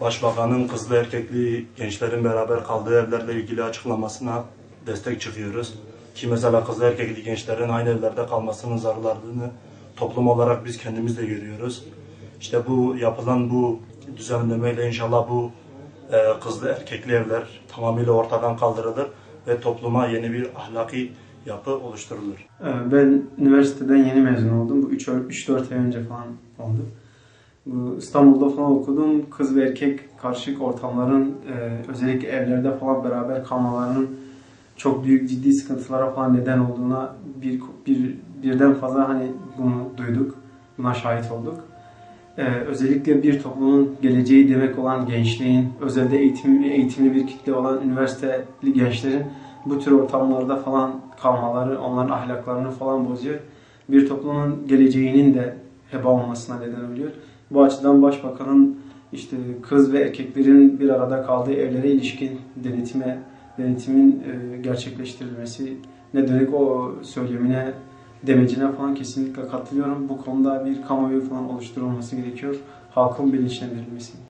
Başbakanın kızlı erkekli gençlerin beraber kaldığı evlerle ilgili açıklamasına destek çıkıyoruz. Ki mesela kızlı erkekli gençlerin aynı evlerde kalmasının zararlarını toplum olarak biz kendimiz de görüyoruz. İşte bu yapılan bu düzenlemeyle inşallah bu kızlı erkekli evler tamamıyla ortadan kaldırılır ve topluma yeni bir ahlaki yapı oluşturulur. Ben üniversiteden yeni mezun oldum. Bu 3-4 ay önce falan oldu. Bu İstanbul'da falan okudum. Kız ve erkek karışık ortamların özellikle evlerde falan beraber kalmalarının çok büyük ciddi sıkıntılara falan neden olduğuna birden fazla hani bunu duyduk. Buna şahit olduk. Özellikle bir toplumun geleceği demek olan gençliğin, özelde eğitimli bir kitle olan üniversiteli gençlerin bu tür ortamlarda falan kalmaları, onların ahlaklarını falan bozuyor. Bir toplumun geleceğinin de heba olmasına neden oluyor. Bu açıdan Başbakanın işte kız ve erkeklerin bir arada kaldığı evlere ilişkin denetimin gerçekleştirilmesi ne dönük o söylemine, demecine falan kesinlikle katılıyorum. Bu konuda bir kamuoyu falan oluşturulması gerekiyor. Halkın bilinçlendirilmesi.